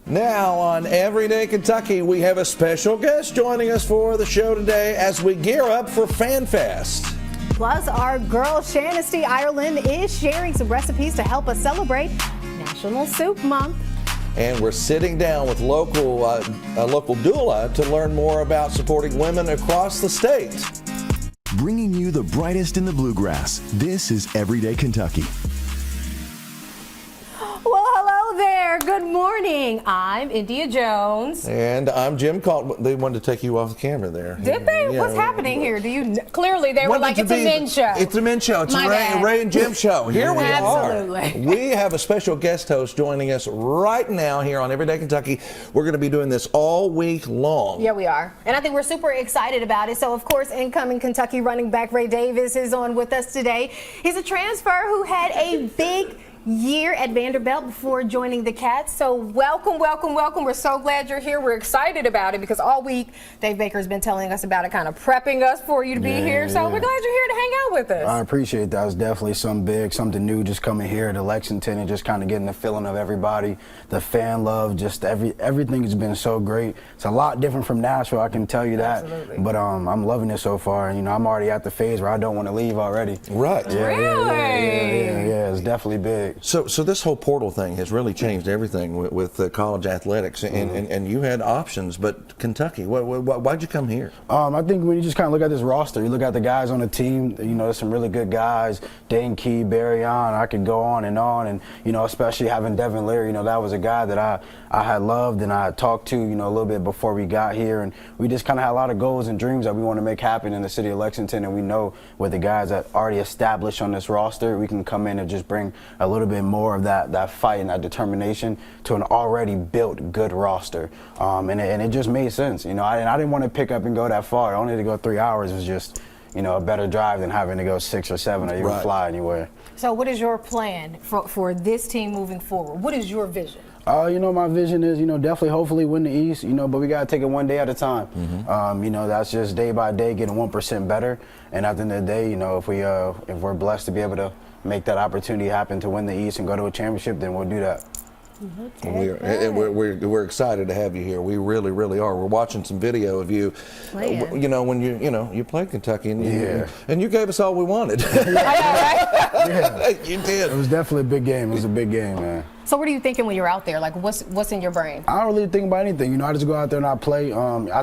Now on Everyday Kentucky, we have a special guest joining us for the show today as we gear up for FanFest. Plus, our girl Shanasty Ireland is sharing some recipes to help us celebrate National Soup Month. And we're sitting down with a local doula to learn more about supporting women across the state. Bringing you the brightest in the bluegrass. This is Everyday Kentucky. Well, hello there. Good morning. I'm India Jones. And I'm Jim Caldwell. They wanted to take you off the camera there. Did they? Yeah. What's happening here? Do you clearly they were like, it's a men's show. It's a men's show. It's My a bad. Ray and Jim show. Here we Absolutely. are. We have a special guest host joining us right now here on Everyday Kentucky. We're going to be doing this all week long. Yeah, we are. And I think we're super excited about it. So, of course, incoming Kentucky running back Ray Davis is on with us today. He's a transfer who had a big year at Vanderbilt before joining the Cats. So welcome, welcome, welcome. We're so glad you're here. We're excited about it because all week Dave Baker's been telling us about it, kind of prepping us for you to be here. So we're glad you're here to hang out with us. I appreciate that. It's definitely something big, something new, just coming here to Lexington and just kind of getting the feeling of everybody, the fan love, just everything has been so great. It's a lot different from Nashville, I can tell you that. Absolutely. But I'm loving it so far. And, I'm already at the phase where I don't want to leave already. Right. Yeah, it's definitely big. So this whole portal thing has really changed everything with college athletics, and you had options, but Kentucky, why'd you come here? I think when you just kind of look at this roster, you look at the guys on the team, there's some really good guys, Dane Key, Barry on, I could go on, and especially having Devin Leary, that was a guy that I had loved and I had talked to, a little bit before we got here, and we just kind of had a lot of goals and dreams that we want to make happen in the city of Lexington, and we know with the guys that already established on this roster, we can come in and just bring a little bit more of that fight and that determination to an already built good roster, and it just made sense. I didn't want to pick up and go that far. Only to go 3 hours was just a better drive than having to go 6 or 7 or even fly anywhere. So what is your plan for this team moving forward? What is your vision? My vision is, definitely hopefully win the East, but we got to take it one day at a time. That's just day by day getting 1% better. And at the end of the day, if we're blessed to be able to make that opportunity happen to win the East and go to a championship, then we'll do that. We're excited to have you here. We really, really are. We're watching some video of you. When you played Kentucky and you gave us all we wanted. You did. It was definitely a big game. It was a big game, man. So what are you thinking when you're out there? Like, what's in your brain? I don't really think about anything. I just go out there and I play. I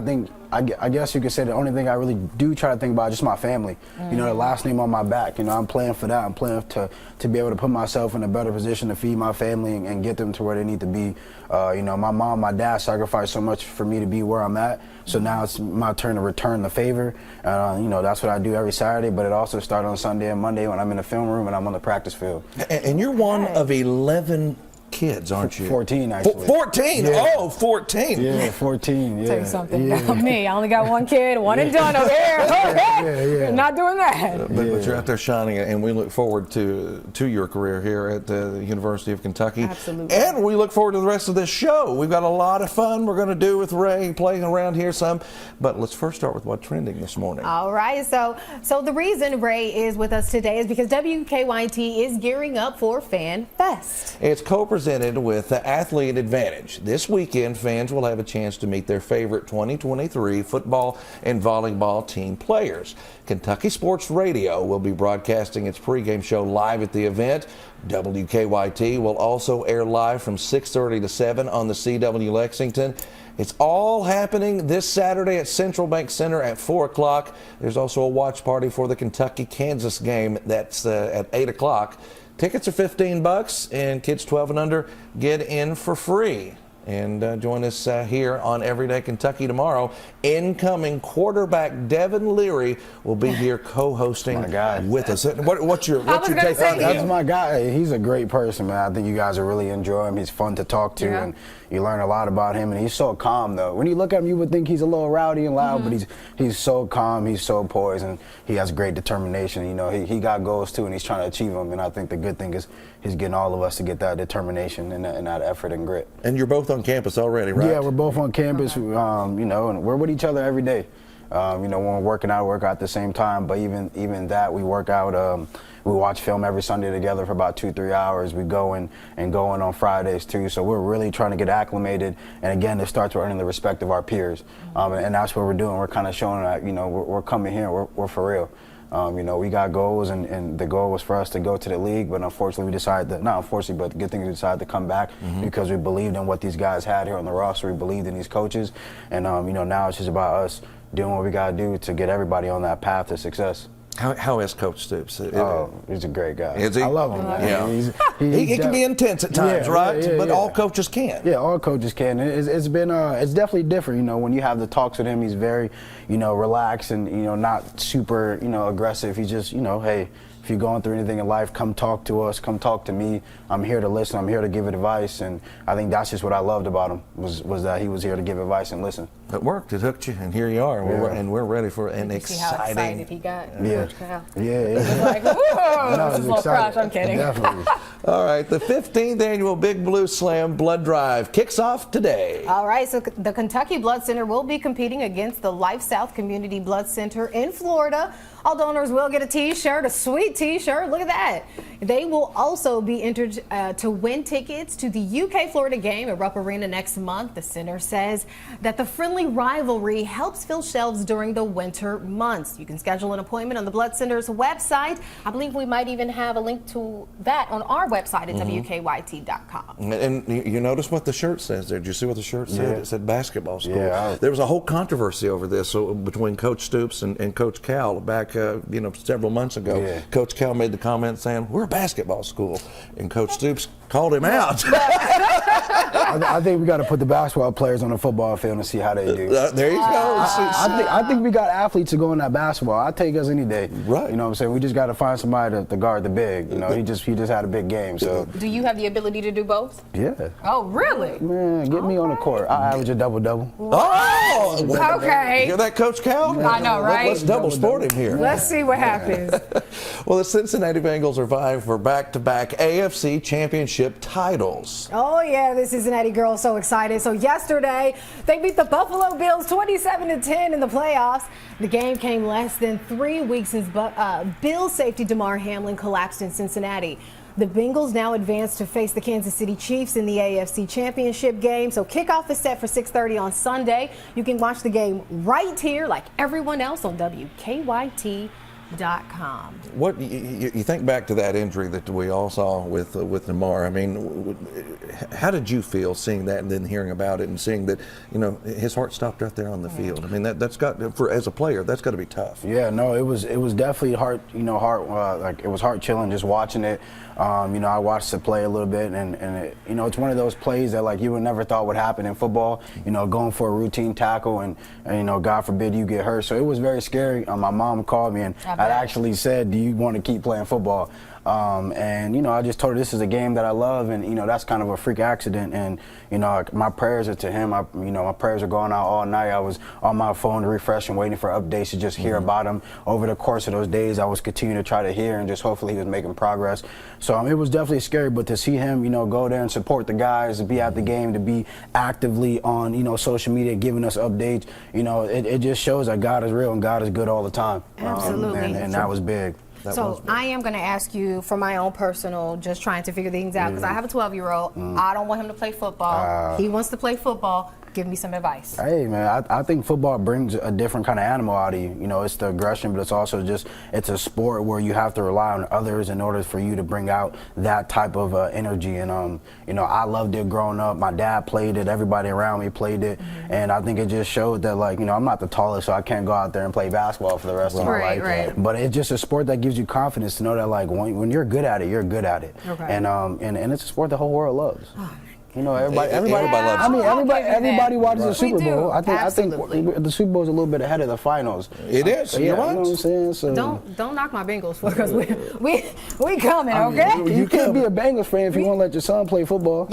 guess you could say the only thing I really do try to think about is just my family. The last name on my back. I'm playing for that. I'm playing to be able to put myself in a better position to feed my family and get them to where they need to be. My mom, my dad sacrificed so much for me to be where I'm at. So now it's my turn to return the favor. That's what I do every Saturday. But it also starts on Sunday and Monday when I'm in the film room and I'm on the practice field. And you're one of 11 kids, aren't you? 14, actually. 14? Yeah. Oh, 14. Yeah, 14. Yeah. Tell you something about me. I only got one kid, one and done over here. Yeah. Not doing that. But you're out there shining, and we look forward to your career here at the University of Kentucky. Absolutely. And we look forward to the rest of this show. We've got a lot of fun we're going to do with Ray, playing around here some. But let's first start with what's trending this morning. All right. So the reason Ray is with us today is because WKYT is gearing up for Fan Fest. It's co-presented with the Athlete Advantage. This weekend, fans will have a chance to meet their favorite 2023 football and volleyball team players. Kentucky Sports Radio will be broadcasting its pregame show live at the event. WKYT will also air live from 6:30 to 7 on the CW Lexington. It's all happening this Saturday at Central Bank Center at 4 o'clock. There's also a watch party for the Kentucky-Kansas game that's at 8 o'clock. Tickets are $15, and kids 12 and under get in for free. And join us here on Everyday Kentucky tomorrow. Incoming quarterback Devin Leary will be here co-hosting with us. What's your take on him? That's my guy. He's a great person, man. I think you guys will really enjoy him. He's fun to talk to, and you learn a lot about him. And he's so calm, though. When you look at him, you would think he's a little rowdy and loud, but he's so calm. He's so poised, and he has great determination. He got goals too, and he's trying to achieve them. And I think the good thing is he's getting all of us to get that determination and that effort and grit. And you're both on campus already, right? Yeah, we're both on campus, and we're with each other every day. You know, when we're working out, we work out at the same time. But even that, we work out. We watch film every Sunday together for about 2-3 hours. We go in on Fridays too. So we're really trying to get acclimated. And again, it starts with earning the respect of our peers. And that's what we're doing. We're kind of showing that, you know, we're coming here. We're for real. You know, we got goals, and the goal was for us to go to the league, but unfortunately we decided that, not unfortunately, but the good thing we decided to come back because we believed in what these guys had here on the roster. We believed in these coaches, and you know, now it's just about us doing what we got to do to get everybody on that path to success. How is Coach Stoops? Oh, he's a great guy. Is he? I love him. Yeah. He can be intense at times, right? But all coaches can. Yeah, all coaches can. It's been it's definitely different. You know, when you have the talks with him, he's very, you know, relaxed and, you know, not super, you know, aggressive. He's just, you know, hey, if you're going through anything in life, come talk to us, come talk to me. I'm here to listen. I'm here to give advice. And I think that's just what I loved about him was that he was here to give advice and listen. It worked. It hooked you, and here you are. And we're ready for an See how excited exciting. he got. Yeah. Coach Cal. Yeah. He's like, whoa, No, this is a he's little excited. crush. I'm kidding. Definitely. All right, the 15th annual Big Blue Slam Blood Drive kicks off today. All right, so the Kentucky Blood Center will be competing against the Life South Community Blood Center in Florida. All donors will get a T-shirt, a sweet T-shirt. Look at that. They will also be entered to win tickets to the UK-Florida game at Rupp Arena next month. The center says that the friendly rivalry helps fill shelves during the winter months. You can schedule an appointment on the Blood Center's website. I believe we might even have a link to that on our website at WKYT.com. And you notice what the shirt says there. Did you see what the shirt said? Yeah. It said basketball school. Yeah. There was a whole controversy over this between Coach Stoops and Coach Cal back, you know, several months ago. Yeah. Coach Cal made the comment saying, "We're a basketball school," and Coach Stoops called him out. I think we got to put the basketball players on the football field and see how they do. There you go. I think we got athletes to go in that basketball. I'll take us any day. Right. You know what I'm saying? We just got to find somebody to guard the big. You know, he just had a big game. So Do you have the ability to do both? yeah. Oh, really? Man, get me on the court. I average a double-double. Oh! Okay. You hear that, Coach Cal? I know, right? Let's double sport him here. Let's see what happens. Well, the Cincinnati Bengals are vying for back-to-back AFC Championship titles. Oh yeah, the Cincinnati girls so excited. So yesterday, they beat the Buffalo Bills 27-10 in the playoffs. The game came less than 3 weeks since Bills safety Damar Hamlin collapsed in Cincinnati. The Bengals now advance to face the Kansas City Chiefs in the AFC Championship game. So kickoff is set for 6:30 on Sunday. You can watch the game right here, like everyone else, on WKYT.com. What you think back to that injury that we all saw with Damar? I mean, how did you feel seeing that and then hearing about it and seeing that, you know, his heart stopped right there on the field? I mean, that's got, for as a player, that's got to be tough. Yeah, no, it was definitely it was heart chilling just watching it. You know, I watched the play a little bit, and it, you know, it's one of those plays that like you would never thought would happen in football. You know, going for a routine tackle, and you know, God forbid you get hurt. So it was very scary. My mom called me and I actually said, "Do you want to keep playing football?" And you know, I just told her this is a game that I love, and you know, that's kind of a freak accident. And you know, my prayers are to him. My prayers are going out all night. I was on my phone refreshing, waiting for updates to just hear about him. Over the course of those days, I was continuing to try to hear, and just hopefully he was making progress. So it was definitely scary, but to see him, you know, go there and support the guys, to be at the game, to be actively on, you know, social media, giving us updates, you know, it just shows that God is real and God is good all the time. Absolutely. And that was big. So I am going to ask you for my own personal, just trying to figure things out, because I have a 12-year-old. I don't want him to play football. He wants to play football. Give me some advice. Hey, man, I think football brings a different kind of animal out of you. You know, it's the aggression, but it's also just, it's a sport where you have to rely on others in order for you to bring out that type of energy. And, you know, I loved it growing up. My dad played it. Everybody around me played it. And I think it just showed that, like, you know, I'm not the tallest, so I can't go out there and play basketball for the rest of my life. Right. But it's just a sport that gives you confidence to know that, like, when you're good at it, you're good at it. Okay. And it's a sport the whole world loves. You know, everybody loves I mean, it. everybody watches the We Super Bowl. do. I think Absolutely. the Super Bowl is a little bit ahead of the finals. It is. Yeah, You're right. you know what I'm saying? So Don't knock my Bengals for, because we coming, okay? you can't be a Bengals fan if you won't let your son play football.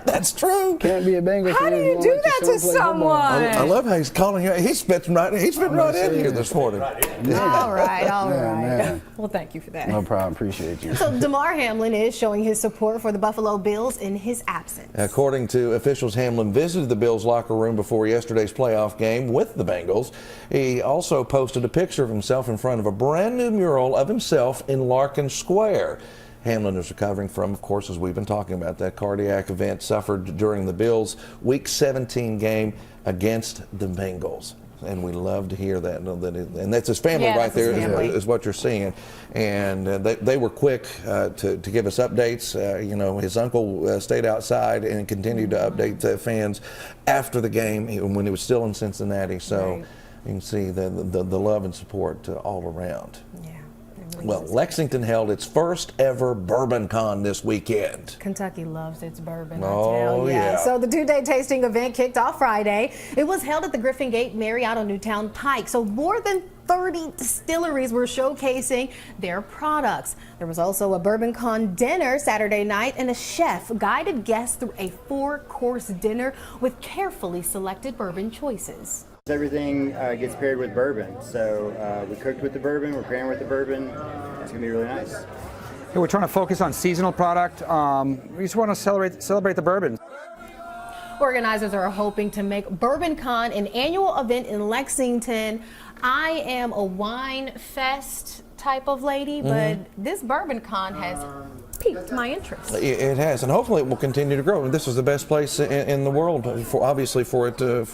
That's It's true. Can't be a Bengals How fan do if you don't do like that show to and play football. someone? I love how he's calling you. He's fitting right in here this morning. All right, all Yeah, right. man. Well, thank you for that. No problem. Appreciate you. So DeMar Hamlin is showing his support for the Buffalo Bills in his absence. According to officials, Hamlin visited the Bills locker room before yesterday's playoff game with the Bengals. He also posted a picture of himself in front of a brand new mural of himself in Larkin Square. Hamlin is recovering from, of course, as we've been talking about, that cardiac event suffered during the Bills' Week 17 game against the Bengals. And we love to hear that. And that's his family Yeah, right that's his there family. is what you're seeing. And they were quick to give us updates. His uncle stayed outside and continued to update the fans after the game when he was still in Cincinnati. So Right. you can see the love and support all around. Yeah. it really Well, is. Lexington held its first ever Bourbon Con this weekend. Kentucky loves its bourbon, I Oh, tell ya. yeah. So the two-day tasting event kicked off Friday. It was held at the Griffin Gate Marriott on Newtown Pike. So more than 30 distilleries were showcasing their products. There was also a Bourbon Con dinner Saturday night, and a chef guided guests through a 4-course dinner with carefully selected bourbon choices. Everything gets paired with bourbon, so we cooked with the bourbon, we're pairing with the bourbon. It's gonna be really nice. Yeah, we're trying to focus on seasonal product. We just want to celebrate the bourbon. Organizers are hoping to make Bourbon Con an annual event in Lexington. I am a wine fest type of lady, but this Bourbon Con has piqued my interest. It has, and hopefully it will continue to grow. And this is the best place in the world, for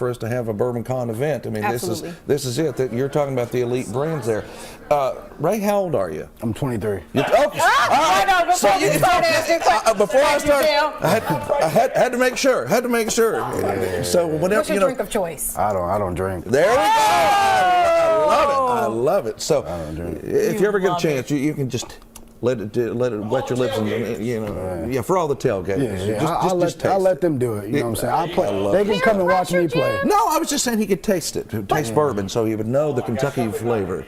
us to have a Bourbon Con event. I mean, Absolutely. this is it. That you're talking about the elite brands there. Ray, how old are you? I'm 23. I know, before we start asking questions, Before I thank you, start, Jim. I had to make sure. So whenever What's your drink of choice? I don't drink. There we go. I love it. So don't drink. if you ever get a love chance, you can just let it wet your lips, and for all the tailgaters. Yeah, I'll let them do it. You know what I'm saying? They can come and watch me play. No, I was just saying he could taste it, taste bourbon, so he would know the Kentucky flavor.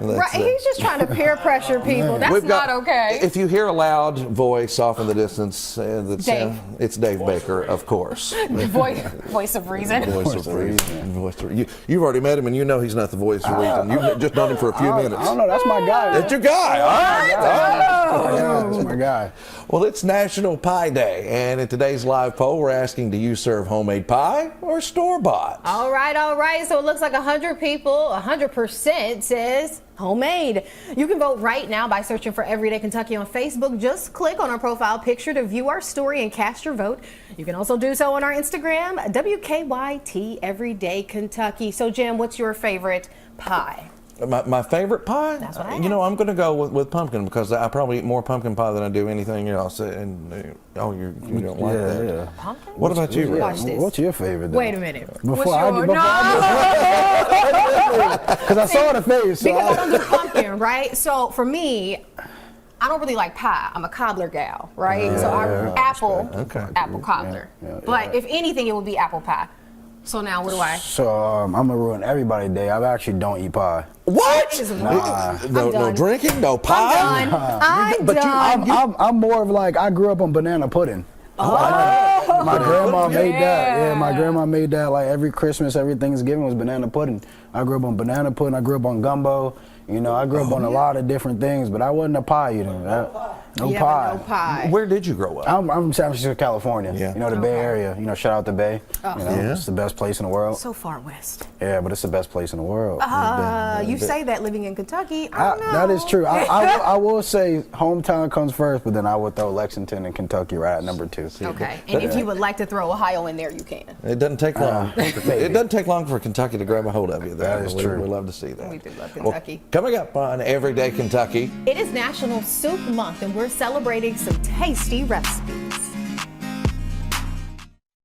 Right, he's just trying to peer pressure people. That's not okay. If you hear a loud voice off in the distance, Dave. it's Dave Baker, of course. Voice of reason. Voice of reason. You've already met him, and you know he's not the voice of reason. You've just known him for a few minutes. I don't know. That's my guy. That's your guy. All right. That's my guy. Well, it's National Pie Day, and in today's live poll, we're asking, do you serve homemade pie or store-bought? All right. So it looks like 100 people, 100% says homemade. You can vote right now by searching for Everyday Kentucky on Facebook. Just click on our profile picture to view our story and cast your vote. You can also do so on our Instagram, WKYT Everyday Kentucky. So, Jim, what's your favorite pie? My favorite pie? That's what I I'm going to go with pumpkin, because I probably eat more pumpkin pie than I do anything else. And you don't like that. Yeah. Pumpkin? What about you, Ray? Watch this. What's your favorite? Wait a minute. Because I saw the face. So Because I don't do pumpkin, right? So for me, I don't really like pie. I'm a cobbler gal, right? So apple cobbler. Yeah, But if anything, it would be apple pie. So now what do I? So I'm gonna ruin everybody's day. I actually don't eat pie. What? Is No done. drinking, no pie. I'm done. I'm but you- done. I'm more of like, I grew up on banana pudding. My grandma made that. Yeah, my grandma made that like every Christmas, every Thanksgiving was banana pudding. I grew up on banana pudding. I grew up on gumbo. You know, I grew up on a lot of different things, but I wasn't a pie eater. No Yeah, pie. but no pie. Where did you grow up? I'm from San Francisco, California. Yeah. You know, the Bay Area. You know, shout out the Bay. You know, Yeah. It's the best place in the world. So far west. Yeah, but it's the best place in the world. You say that living in Kentucky. I don't know. That is true. I will say hometown comes first, but then I would throw Lexington and Kentucky right at number 2. Okay. And if you would like to throw Ohio in there, you can. It doesn't take long. It doesn't take long for Kentucky to grab a hold of you. That is true. We love to see that. We do love Well, Kentucky. coming up on Everyday Kentucky. It is National Soup Month, and we're celebrating some tasty recipes.